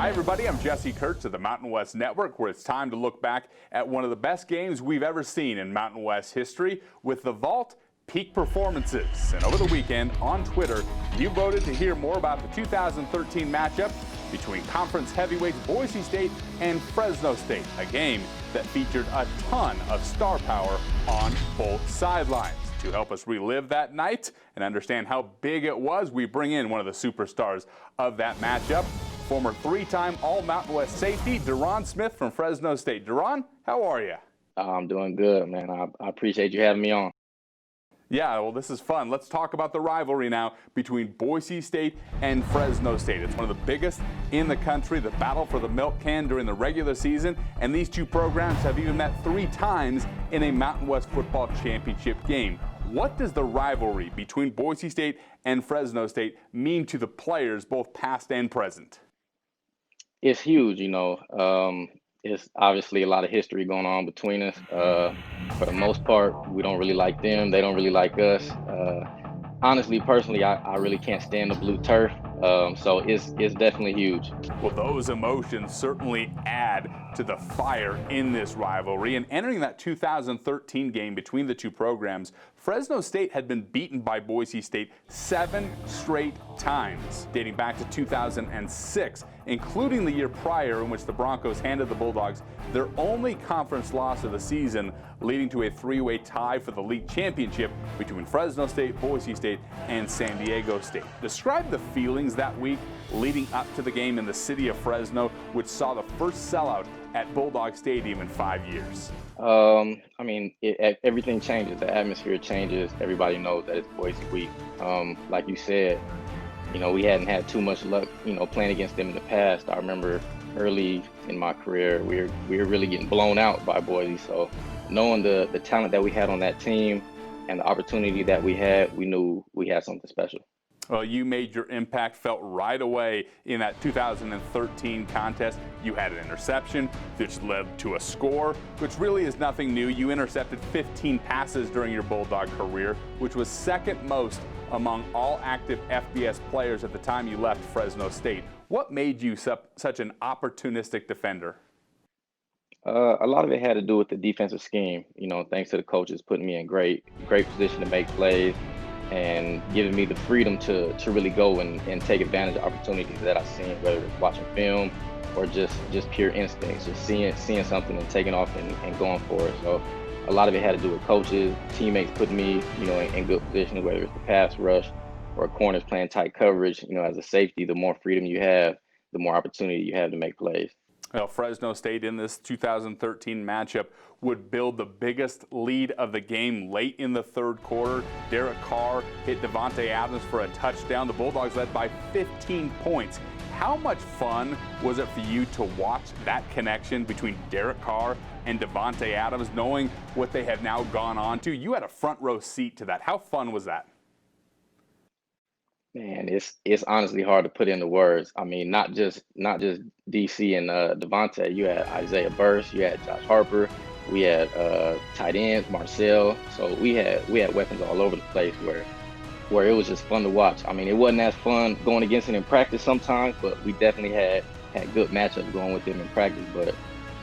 Hi, everybody. I'm Jesse Kurtz of the Mountain West Network, where it's time to look back at one of the best games we've ever seen in Mountain West history with the Vault Peak Performances. And over the weekend on Twitter, you voted to hear more about the 2013 matchup between conference heavyweights Boise State and Fresno State, a game that featured a ton of star power on both sidelines. To help us relive that night and understand how big it was, we bring in one of the superstars of that matchup, former three-time All-Mountain West safety, Derron Smith from Fresno State. Derron, how are you? I'm doing good, man. I appreciate you having me on. Yeah, well, this is fun. Let's talk about the rivalry now between Boise State and Fresno State. It's one of the biggest in the country, the battle for the milk can during the regular season, and these two programs have even met 3 times in a Mountain West football championship game. What does the rivalry between Boise State and Fresno State mean to the players, both past and present? It's huge, you know. It's obviously a lot of history going on between us. For the most part, we don't really like them. They don't really like us. Honestly, personally, I really can't stand the blue turf. So it's definitely huge. Well, those emotions certainly add to the fire in this rivalry. And entering that 2013 game between the two programs, Fresno State had been beaten by Boise State 7 straight times, dating back to 2006, including the year prior in which the Broncos handed the Bulldogs their only conference loss of the season, leading to a 3-way tie for the league championship between Fresno State, Boise State, and San Diego State. Describe the feelings that week leading up to the game in the city of Fresno, which saw the first sellout at Bulldog Stadium in 5 years. I mean, everything changes. The atmosphere changes. Everybody knows that it's Boise week. Like you said, you know, we hadn't had too much luck, you know, playing against them in the past. I remember early in my career, we were really getting blown out by Boise. So knowing the talent that we had on that team and the opportunity that we had, we knew we had something special. Well, you made your impact felt right away in that 2013 contest. You had an interception, which led to a score, which really is nothing new. You intercepted 15 passes during your Bulldog career, which was second most among all active FBS players at the time you left Fresno State. What made you such an opportunistic defender? A lot of it had to do with the defensive scheme. You know, thanks to the coaches putting me in great position to make plays and giving me the freedom to really go and take advantage of opportunities that I've seen, whether it's watching film or just pure instincts, just seeing something and taking off and going for it. So a lot of it had to do with coaches, teammates putting me, you know, in good position, whether it's the pass rush or corners playing tight coverage. You know, as a safety, the more freedom you have, the more opportunity you have to make plays. Well, Fresno State in this 2013 matchup would build the biggest lead of the game late in the third quarter. Derek Carr hit Devontae Adams for a touchdown. The Bulldogs led by 15 points. How much fun was it for you to watch that connection between Derek Carr and Devontae Adams, knowing what they have now gone on to? You had a front row seat to that. How fun was that? Man, it's honestly hard to put into words. I mean, not just DC and Devontae. You had Isaiah Burst, you had Josh Harper, we had tight ends, Marcel. So we had weapons all over the place where it was just fun to watch. I mean, it wasn't as fun going against it in practice sometimes, but we definitely had good matchups going with them in practice. But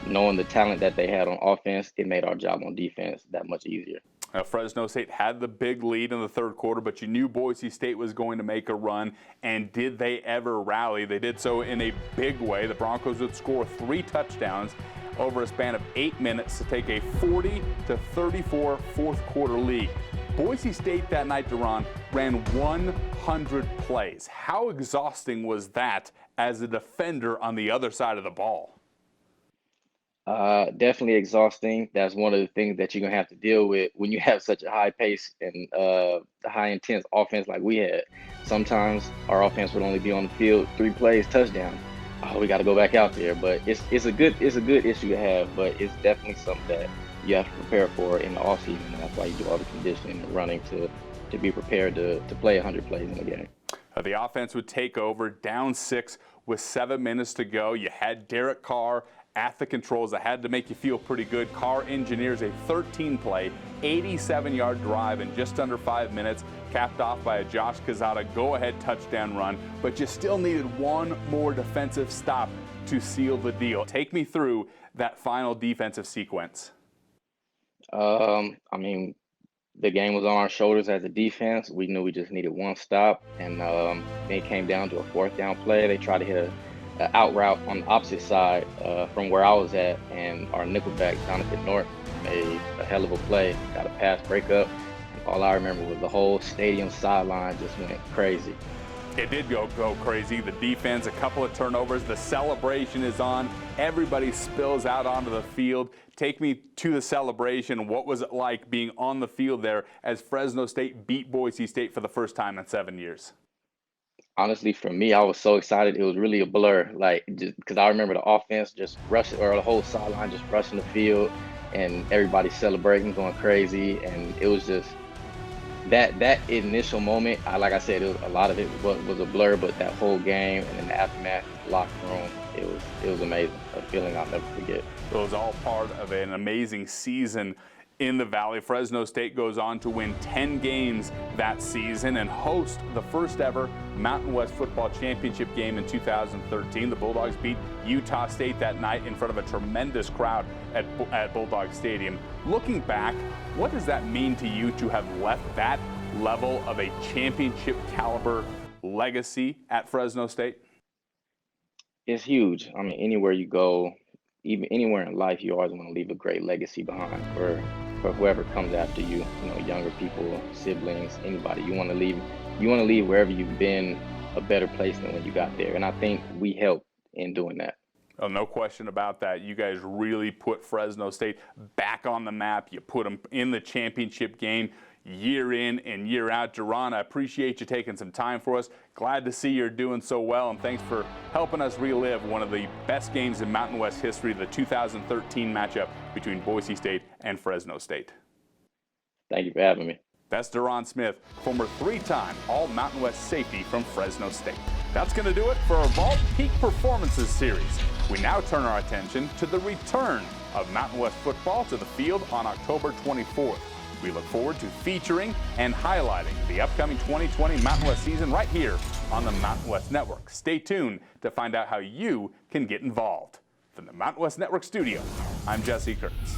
knowing the talent that they had on offense, it made our job on defense that much easier. Fresno State had the big lead in the third quarter, but you knew Boise State was going to make a run. And did they ever rally? They did so in a big way. The Broncos would score 3 touchdowns over a span of 8 minutes to take a 40-34 fourth quarter lead. Boise State that night, Derron, ran 100 plays. How exhausting was that as a defender on the other side of the ball? Definitely exhausting. That's one of the things that you're gonna have to deal with when you have such a high pace and high intense offense like we had. Sometimes our offense would only be on the field 3 plays, touchdown. Oh, we got to go back out there. But it's a good issue to have. But it's definitely something that you have to prepare for in the offseason. And that's why you do all the conditioning and running to be prepared to play 100 plays in a game. The offense would take over, down 6 with 7 minutes to go. You had Derek Carr at the controls that had to make you feel pretty good. Carr engineers a 13-play, 87-yard drive in just under 5 minutes capped off by a Josh Quezada go-ahead touchdown run, but you still needed one more defensive stop to seal the deal. Take me through that final defensive sequence. I mean, the game was on our shoulders as a defense. We knew we just needed one stop, and then it came down to a fourth down play. They tried to hit an out route on the opposite side from where I was at, and our nickelback, Jonathan North, made a hell of a play, got a pass breakup. All I remember was the whole stadium sideline just went crazy. It did go crazy. The defense, a couple of turnovers, the celebration is on. Everybody spills out onto the field. Take me to the celebration. What was it like being on the field there as Fresno State beat Boise State for the first time in 7 years? Honestly, for me, I was so excited. It was really a blur, like, just because I remember the offense just rushing, or the whole sideline just rushing the field, and everybody celebrating, going crazy, and it was just that initial moment. Like I said, a lot of it was a blur, but that whole game and then the aftermath, the locker room, it was amazing. A feeling I'll never forget. It was all part of an amazing season in the Valley. Fresno State goes on to win 10 games that season and host the first ever Mountain West Football Championship game in 2013. The Bulldogs beat Utah State that night in front of a tremendous crowd at Bulldog Stadium. Looking back, what does that mean to you to have left that level of a championship caliber legacy at Fresno State? It's huge. I mean, anywhere you go, even anywhere in life, you always want to leave a great legacy behind for whoever comes after you. You know, younger people, siblings, anybody. You want to leave wherever you've been a better place than when you got there. And I think we helped in doing that. Oh, no question about that. You guys really put Fresno State back on the map. You put them in the championship game year in and year out. Derron, I appreciate you taking some time for us. Glad to see you're doing so well, and thanks for helping us relive one of the best games in Mountain West history, the 2013 matchup between Boise State and Fresno State. Thank you for having me. That's Derron Smith, former three-time All-Mountain West safety from Fresno State. That's going to do it for our Vault Peak Performances series. We now turn our attention to the return of Mountain West football to the field on October 24th. We look forward to featuring and highlighting the upcoming 2020 Mountain West season right here on the Mountain West Network. Stay tuned to find out how you can get involved. From the Mountain West Network studio, I'm Jesse Kurtz.